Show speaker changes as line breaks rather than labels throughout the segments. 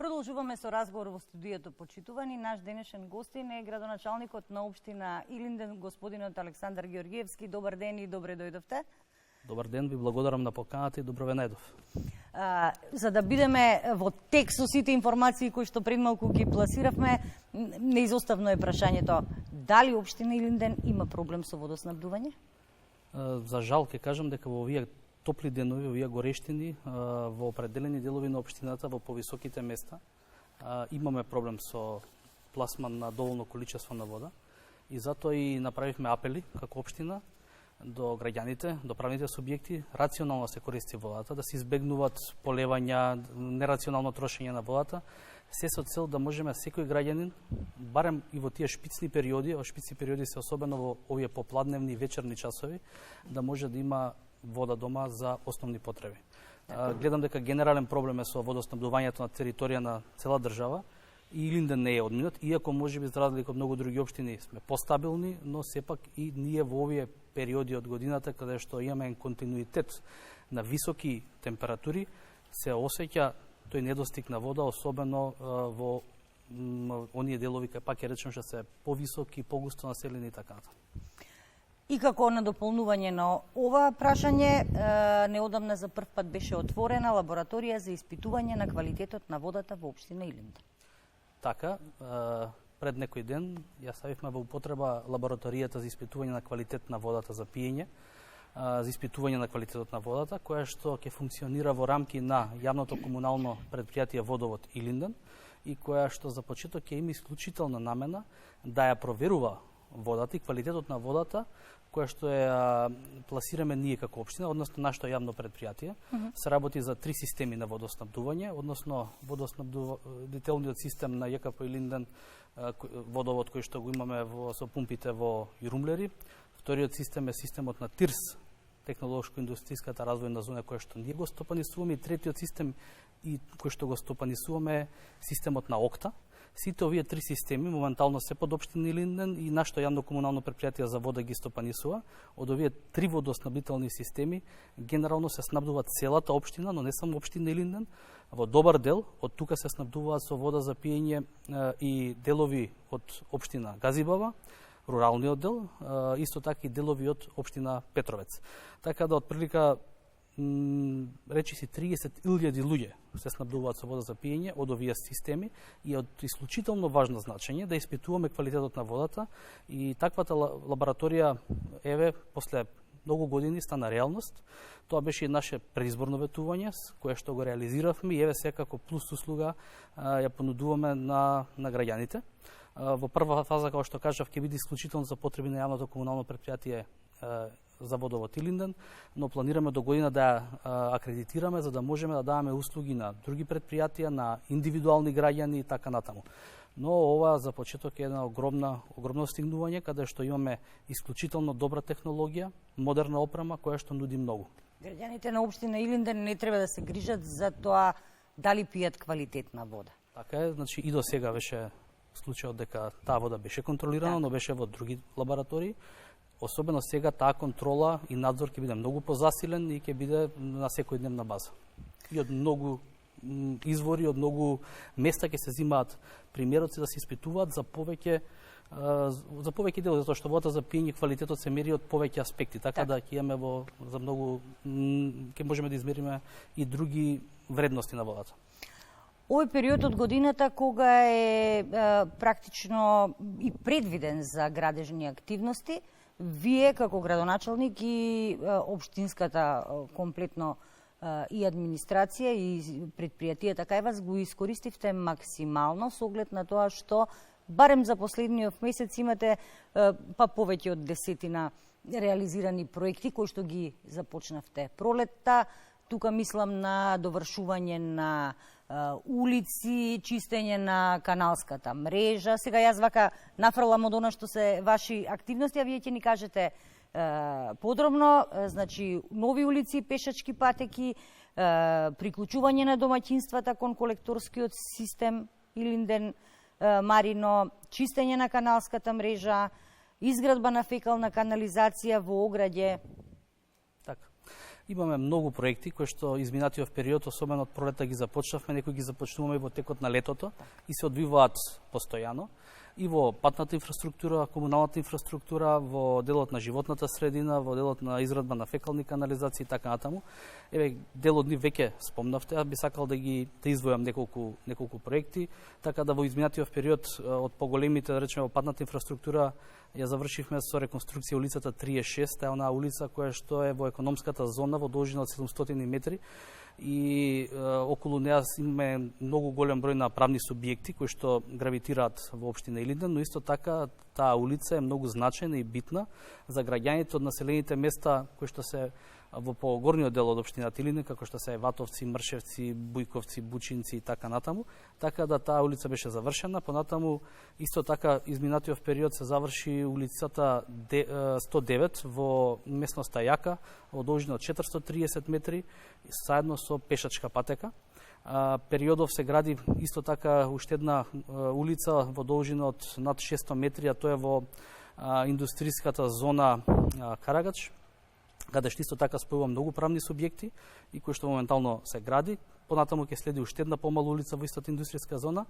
Продолжуваме со разговор во студиото, почитувани. Наш денешен гостин е градоначалникот на општина Илинден, господинот Александар Георгиевски. Добар ден и добре дојдовте.
Добар ден, ви благодарам на поканата и добро ве најдов.
За да бидеме во тек со сите информации кои што пред малку ги пласиравме, неизоставно е прашањето дали општина Илинден има проблем со водоснабдување?
За жал ќе кажам дека во овие топли денови, овие горештини, во определени делови на општината, во повисоките места, имаме проблем со пласман на доволно количество на вода и затоа и направивме апели како општина до граѓаните, до правните субјекти, рационално се користи водата, да се избегнуваат полевања, нерационално трошење на водата, се со цел да можеме секој граѓанин, барем и во тие шпицни периоди, а шпицни периоди се особено во овие попладневни вечерни часови, да може да има вода дома за основни потреби. Гледам дека генерален проблем е со водоснабдувањето на територија на цела држава и Илинден не е одминат, иако можеби за разлика од многу други општини сме постабилни, но сепак и ние во овие периоди од годината каде што имаме континуитет на високи температури, се осеќа тој недостиг на вода, особено во оние делови кај пак ќе речем што се повисоки, погусто населени и така натаму.
И како на дополнување на ова прашање, неодамна за прв пат беше отворена лабораторија за испитување на квалитетот на водата во општина Илинден.
Така, пред некој ден ја ставивме во употреба лабораторијата за испитување на квалитет на водата за пиење, за испитување на квалитетот на водата, која што ќе функционира во рамки на јавното комунално предпријатие Водовод Илинден и која што за почеток ќе има исклучителна намена да ја проверува водата и квалитетот на водата која што пласираме ние како општина, односно нашето јавно предпријатие. Се работи за 3 системи на водоснабдување, односно водоснабдителниот систем на ЈКП Илинден, водовод кој што го имаме со пумпите во Јурумлери. Вториот систем е системот на ТИРС, технолошко-индустријската развојна зона која што ние го стопанисуваме, и третиот систем и кој што го стопанисуваме е системот на ОКТА. Сите овие 3 системи моментално се под општина Илинден и нашето јавно комунално предпријатие за вода ги стопанисува. Од овие 3 водоснабдителни системи генерално се снабдува целата општина, но не само општина Илинден. Во добар дел од тука се снабдуваат со вода за пиење и делови од општина Газибава, руралниот дел, исто така и делови од општина Петровец. Така да отприлика речиси 30.000 луѓе се снабдуваат со вода за пиење од овие системи и од исклучително важно значење да испитуваме квалитетот на водата и таквата лабораторија еве после многу години стана реалност. Тоа беше и наше предизборно ветување кое што го реализиравме и еве секако плюс услуга ја понудуваме на граѓаните. Во прва фаза, како што кажав, ќе биде исклучително за потреби на јавното комунално предпријатие за Водовод Илинден, но планираме до година да ја акредитираме за да можеме да даваме услуги на други предпријатија, на индивидуални граѓани и така натаму. Но ова за почеток е една огромно стигнување каде што имаме исклучително добра технологија, модерна опрема која што нуди многу.
Граѓаните на општина Илинден не треба да се грижат за тоа дали пијат квалитетна вода.
Така е, значи и до сега беше случајот дека таа вода беше контролирана, но беше во други лаборатории. Особено сега таа контрола и надзор ќе биде многу позасилен и ќе биде на секојдневна база. И од многу извори, од многу места ќе се земаат примероци да се испитуваат за повеќе дел, затоа што водата за пиење квалитетот се мери од повеќе аспекти, така да ќе имаме за многу ќе можеме да измериме и други вредности на водата.
Овој период од годината кога е практично и предвиден за градежни активности, вие како градоначалник и општинската комплетно и администрација и предпријатијата кај вас го искористивте максимално со оглед на тоа што барем за последниот месец имате повеќе од 10 реализирани проекти кои што ги започнавте пролетта. Тука мислам на довршување на улици, чистење на каналската мрежа. Сега јас вака нафрлам од она што се ваши активности, а вие ќе ни кажете подробно. Значи, нови улици, пешачки патеки, приклучување на домаќинствата кон колекторскиот систем Илинден, Марино, чистење на каналската мрежа, изградба на фекална канализација во ограѓе.
Така. Имаме многу проекти кои што изминатиот период, особено од пролета ги започнавме, некои ги започнуваме во текот на летото и се одвиваат постојано и во патната инфраструктура, комуналната инфраструктура, во делот на животната средина, во делот на изградба на фекални канализации и така натаму. Еве, дел од нив веќе спомнавте, а би сакал да издвојам неколку проекти, така да во изминатиот период од поголемите, да речеме, во патната инфраструктура ја завршивме со реконструкција улицата 36, таа онаа улица која што е во економската зона во должина од 700 метри и околу неа имаме многу голем број на правни субјекти кои што гравитираат во општина Илинден, но исто така таа улица е многу значајна и битна за граѓаните од населените места кои што се во погорниот дел од општината Илинден, како што се Ватовци, Мршевци, Бујковци, Бучинци и така натаму, така да таа улица беше завршена. Понатаму исто така изминатиот период се заврши улицата 109 во местноста Јака во должина од 430 метри заедно со пешачка патека. Периодов се гради исто така уште една улица во должина од над 600 метри, а тоа е во индустријската зона Карагач, каде што исто така спојува многу правни субјекти и кој што моментално се гради. Понатаму ќе следи уште една помала улица во истата индустријска зона,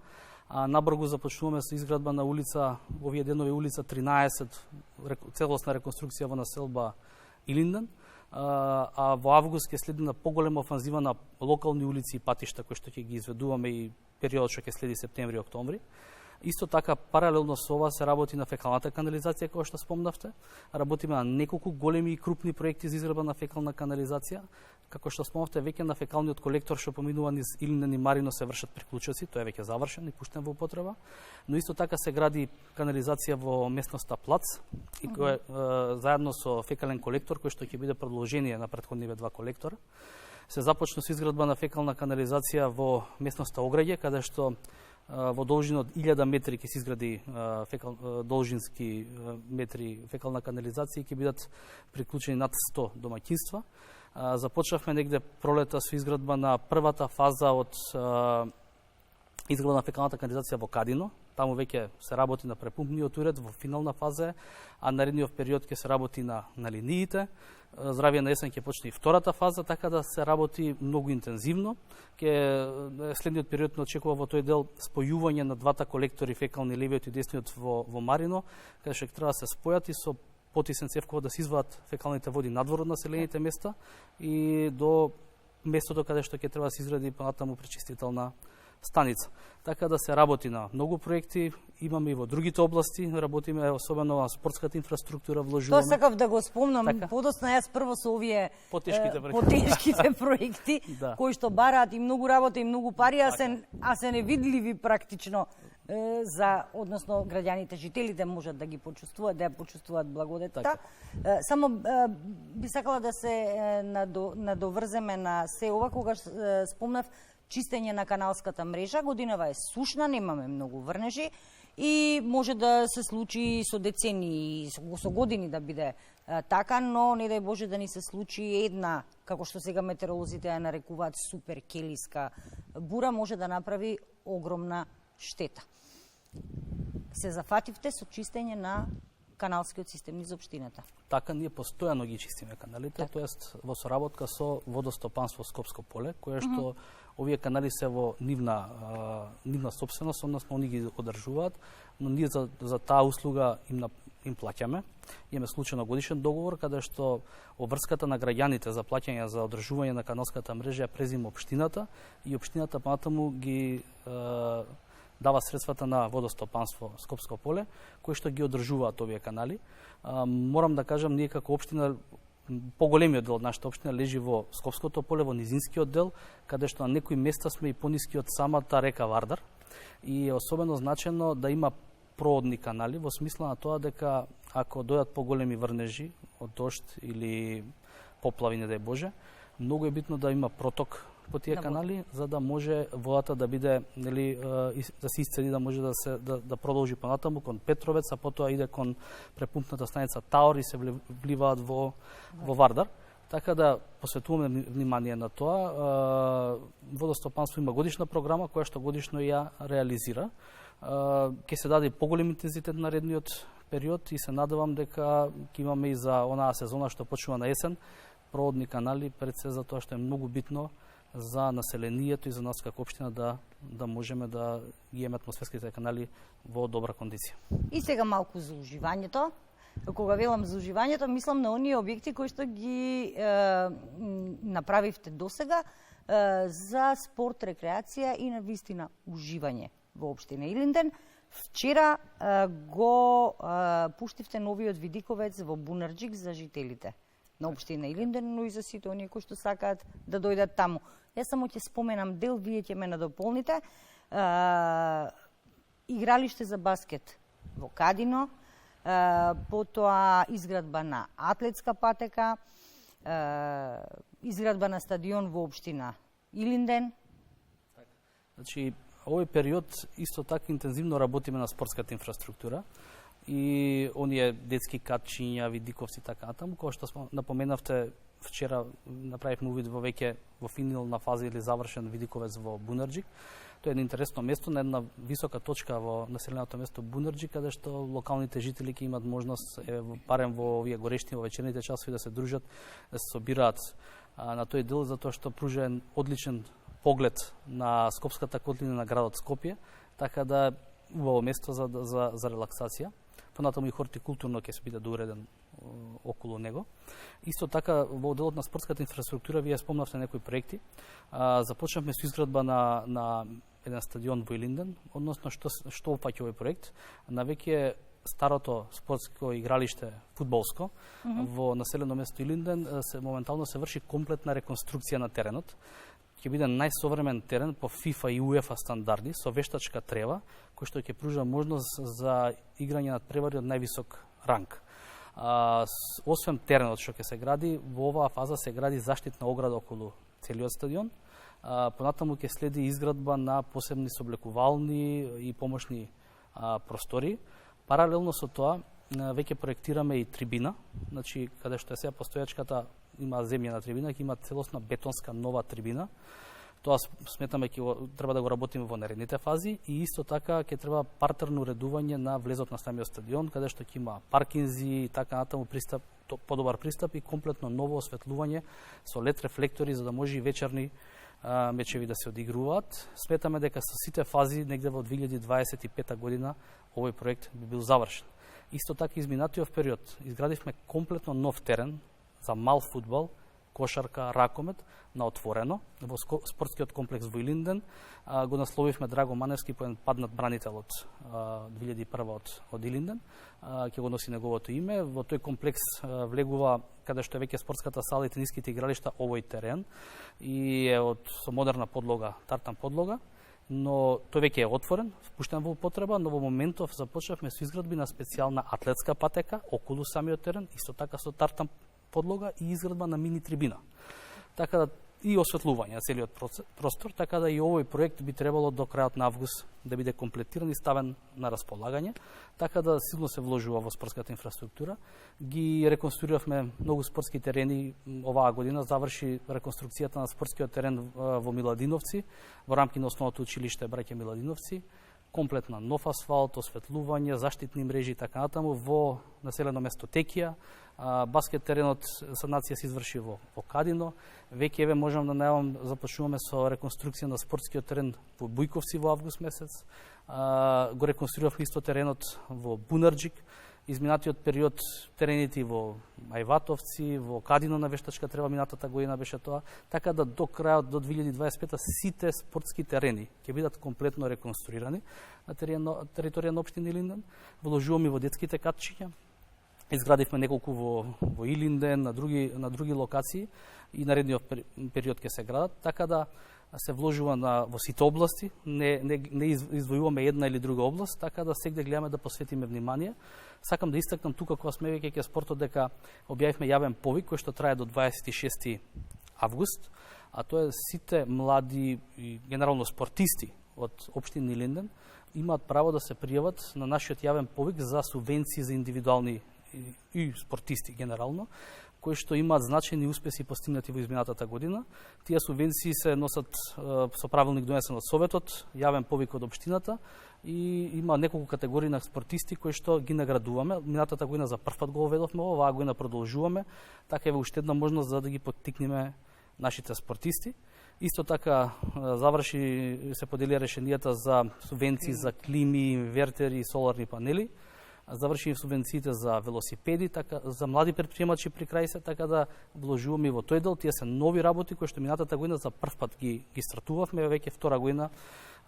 а набрзо започнуваме со изградба на улица, овие денови улица 13, целосна реконструкција во населба Илинден, а во август ќе следи на поголема офанзива на локални улици и патишта кои што ќе ги изведуваме и периодот што ќе следи септември и октомври. Исто така, паралелно со ова се работи на фекалната канализација, која што спомнавте. Работиме на неколку големи и крупни проекти за изградба на фекална канализација. Како што спомнавте, веќе на фекалниот колектор што поминува низ Илинден и Марино се вршат приклучоци, тоа е веќе завршен и пуштен во употреба. Но исто така се гради канализација во местноста Плац, и која заедно со фекален колектор кој што ќе биде продолжение на претходниве два колектора. Се започна со изградба на фекална канализација во местноста Ограѓе, каде што во должина од 1000 метри ќе се изгради должински метри фекална канализација и ќе бидат приклучени над 100 домаќинства. Започнавме негде пролета со изградба на првата фаза од изградба на фекалната канализација во Кадино. Таму веќе се работи на препумпниот уред во финална фаза, а наредниот период ќе се работи на линиите. Здравје на есен ќе почне и втората фаза, така да се работи многу интензивно. Следниот период не очекува во тој дел спојување на двата колектори фекални, левиот и десниот во Марино, каде што ќе треба да се спојат и со потисен цевкова да се извадат фекалните води надвор од населените места и до местото каде што ќе треба да се изгради понатаму пречистителна станица. Така да се работи на многу проекти, имаме и во другите области, работиме особено на спортската инфраструктура, вложуваме.
Тоа сакав да го спомнам, подоцна јас прво со овие потешките проекти, да, кои што бараат и многу работа и многу пари, а се невидливи практично односно граѓаните, жителите можат да ги почувствуваат, да ја почувствуваат благодетта. Само би сакала да се надоврземе на се ова, кога спомнав чистење на каналската мрежа. Годинава е сушна, немаме многу врнежи и може да се случи со децени, со години да биде така, но не дај Боже да ни се случи една, како што сега метеоролозите ја нарекуваат супер келиска бура, може да направи огромна штета. Се зафативте со чистење на каналскиот систем низ општината.
Така, ние постојано ги чистиме каналите, тоест во соработка со Водостопанство Скопско поле, кое што овие канали се во нивна собственост, односно они ги одржуваат, но ние за таа услуга им плаќаме. Имаме случајно годишен договор каде што обврската на граѓаните за плаќање за одржување на каналската мрежа ја презима општината и општината понатаму ги дава средствата на Водостопанство Скопско поле, кои што ги одржуваат овие канали. Морам да кажам, ние како општина, поголемиот дел од нашата општина лежи во Скопското поле, во низинскиот дел, каде што на некои места сме и пониски од самата река Вардар. И е особено значено да има проводни канали, во смисла на тоа дека ако дојдат поголеми врнежи од дожд или поплави, не дај Боже, многу е битно да има проток по тие канали, за да може водата да биде, нели, да се исцеди, да може да продолжи понатаму кон Петровец, а потоа иде кон препумпната станица Таор и се вливаат во Вардар. Така да посветуваме внимание на тоа. Водостопанство има годишна програма која што годишно ја реализира. Ќе се даде поголем интензитет на наредниот период и се надевам дека ќе имаме и за онаа сезона што почнува на есен проводни канали, пред се за тоа што е многу битно за населението и за нас како општина да можеме да ги имаме атмосферските канали во добра кондиција.
И сега малку за уживањето. Кога велам за уживањето, мислам на оние објекти кои што ги направивте досега за спорт, рекреација и на вистина уживање во општина Илинден. Вчера го пуштивте новиот видиковец во Бунарџик за жителите на општина Илинден, но и за сите оние кои што сакаат да дојдат таму. Јас само ќе споменам дел, вие ќе ме надополните. Игралиште за баскет во Кадино, потоа изградба на атлетска патека, изградба на стадион во општина Илинден.
Значи, овој период исто така интензивно работиме на спортската инфраструктура и оние детски катчиња, видиковци така натаму, кој што напоменавте вчера направивме увид во веќе во финална фаза или завршен видиковец во Бунарџик. Тоа е едно интересно место, на една висока точка во населеното место Бунарџик, каде што локалните жители ќе имат можност, барем во овие горешни, во вечерните часови да се дружат, да се собираат на тој дел, затоа што пружа одличен поглед на Скопската котлина на градот Скопје, така да убаво место за релаксација. Понатаму и хортикултурно ќе се биде доуреден околу него. Исто така во делот на спортската инфраструктура вие спомнавте некои проекти. Започнавме со изградба на еден стадион во Илинден, односно што опфаќа овој проект. На веќе старото спортско игралиште фудбалско во населено место Илинден моментално се врши комплетна реконструкција на теренот. Ќе биде најсовремен терен по FIFA и UEFA стандарди со вештачка трева, кој што ќе пружа можност за играње на тревари од највисок ранг. Освен теренот што ќе се гради, во оваа фаза се гради заштитна ограда околу целиот стадион. Понатаму ќе следи изградба на посебни соблекувални и помошни простори. Паралелно со тоа, веќе проектираме и трибина, значи каде што е сега постојачката има земјена трибина, ќе има целосна бетонска нова трибина. Тоа сметаме ќе треба да го работиме во наредните фази и исто така ќе треба партерно уредување на влезот на самиот стадион, каде што ќе има паркинзи и така натаму пристап, подобар пристап и комплетно ново осветлување со лед рефлектори за да може и вечерни мечеви да се одигруваат. Сметаме дека со сите фази негде во 2025 година овој проект би бил завршен. Исто така изминатиот период изградивме комплетно нов терен за мал фудбал, кошарка, ракомет на отворено во спортскиот комплекс во Илинден. Го насловивме Драго Маневски, по еден паднат бранител од 2001 од Илинден. Ќе го носи неговото име. Во тој комплекс влегува каде што е веќе спортската сала и тениските игралишта овој терен и е со модерна подлога, тартан подлога, но тој веќе е отворен, впуштен во употреба, но во моментов започнавме со изградби на специјална атлетска патека околу самиот терен, исто така со тартан подлога и изградба на мини трибина. Така да и осветлување на целиот простор, така да и овој проект би требало до крајот на август да биде комплетиран и ставен на располагање, така да силно се вложува во спортската инфраструктура. Ги реконструиравме многу спортски терени оваа година, заврши реконструкцијата на спортскиот терен во Миладиновци, во рамки на основното училиште Браќа Миладиновци, комплетна нов асфалт, осветлување, заштитни мрежи и така натаму во населено место Текија. Баскет теренот санација се изврши во Кадино. Веќе еве можам да најавам, започнуваме со реконструкција на спортскиот терен во Бујковци во август месец. Го реконструиравме исто теренот во Бунарџик. Изминатиот период терените во Ајватовци, во Кадино на вештачка трева минатата година беше тоа, така да до крајот до 2025 сите спортски терени ќе бидат комплетно реконструирани на територија на општина Илинден. Вложуваме во детските катчиња. Изградивме неколку во Илинден, на други локации и наредниот период ќе се градат, така да се вложува во сите области, не извојуваме една или друга област, така да сегде гледаме да посветиме внимание. Сакам да истакнам тука кога сме веќе ке спортот дека објавивме јавен повик кој што трае до 26 август, а тоа е сите млади и генерално спортисти од општина Илинден имаат право да се пријават на нашиот јавен повик за субвенции за индивидуални и спортисти генерално кои што имаат значајни успеси постигнати во изминатата година. Тие субвенции се носат со правилник донесен од Советот, јавен повик од општината и има неколку категории на спортисти кои што ги наградуваме. Минатата година за прв пат го оведовме, оваа година продолжуваме, така е уште една можност за да ги поттикнеме нашите спортисти. Исто така се подели решенијата за субвенции за клими, инвертери и соларни панели. Заврши субвенциите за велосипеди, така за млади претприемачи при крај се, така да вложуваме и во тој дел. Тие се нови работи кои што минатата година за прв пат ги стартувавме, веќе втора година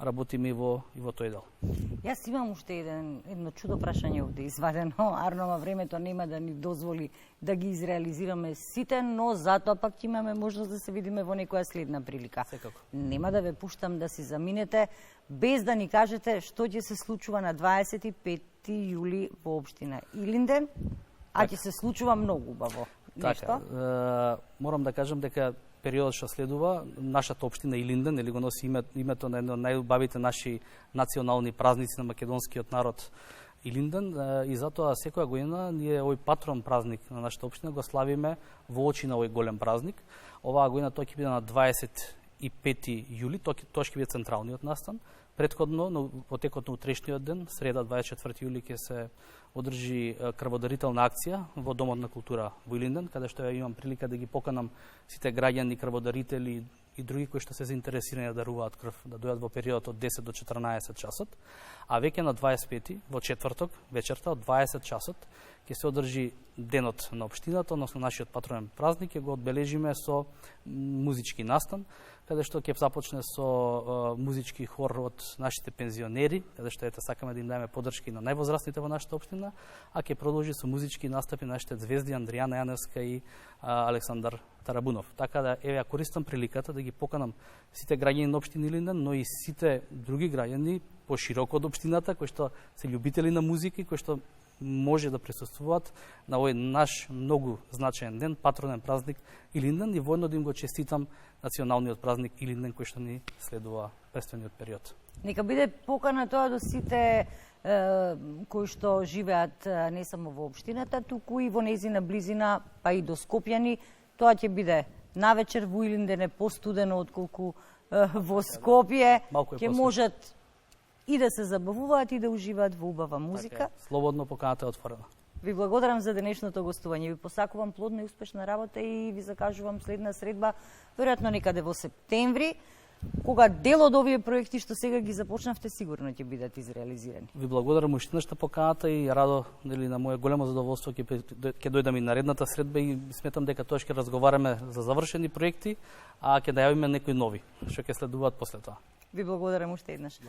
работиме и во тој дел.
Јас имам уште едно чудо прашање овде извадено. Арнова времето нема да ни дозволи да ги изреализираме сите, но затоа пак ќе имаме можност да се видиме во некоја следна прилика.
Секако.
Нема да ве пуштам да си заминете без да ни кажете што ќе се случува на 25 јули во општина Илинден, а ќе се случува многу убаво.
Така, морам да кажам дека периодот што следува, нашата општина Илинден, или го носи името на едно од најубавите наши национални празници на македонскиот народ Илинден, и затоа секоја година ние овој патрон празник на нашата општина го славиме во очи на овој голем празник. Оваа година тој ќе биде на 25 јули, тоа ќе биде централниот настан. Претходно, во текот на утрешниот ден, среда 24 јули, ќе се одржи крводарителна акција во Домот на култура во Илинден, каде што ја имам прилика да ги поканам сите граѓани, крводарители и други кои што се заинтересирани да даруваат крв, да дојдат во периодот од 10 до 14 часот, а веќе на 25 во четврток вечерта од 20 часот ќе се одржи денот на општината, односно нашиот патронен празник, ќе го одбележиме со музички настан, каде што ќе започне со музички хор од нашите пензионери, каде што сакаме да им даеме поддршки на највозрастните во нашата општина, а ќе продолжи со музички настапи на нашите звезди Андријана Јаневска и Александар Тарабунов. Така да ја користам приликата да ги поканам сите граѓани на општина Илинден, но и сите други граѓани пошироко од општината кои што се љубители на музика и кои што може да присуствуваат на овој наш многу значаен ден, патронен празник Илинден, и воедно да им го честитам националниот празник Илинден кој што ни следува престојниот период.
Нека биде покана тоа до сите кои што живеат не само во општината, туку и во нејзина близина, па и до Скопјани. Тоа ќе биде навечер во Илинден, е постудено отколку во Скопје. Ќе можат и да се забавуваат и да уживаат во убава музика.
Така, слободно поканата е отворена.
Ви благодарам за денешното гостување. Ви посакувам плодна и успешна работа и ви закажувам следна средба, веројатно некаде во септември, кога дел од овие проекти што сега ги започнавте сигурно ќе бидат изреализирани.
Ви благодарам уште нешто поканата и радо, нели, на моје големо задоволство ќе дојдам и наредната средба и сметам дека тоа ќе разговараме за завршени проекти, а ќе најавиме некои нови што ќе следуваат после тоа.
Ви благодарам уште еднаш.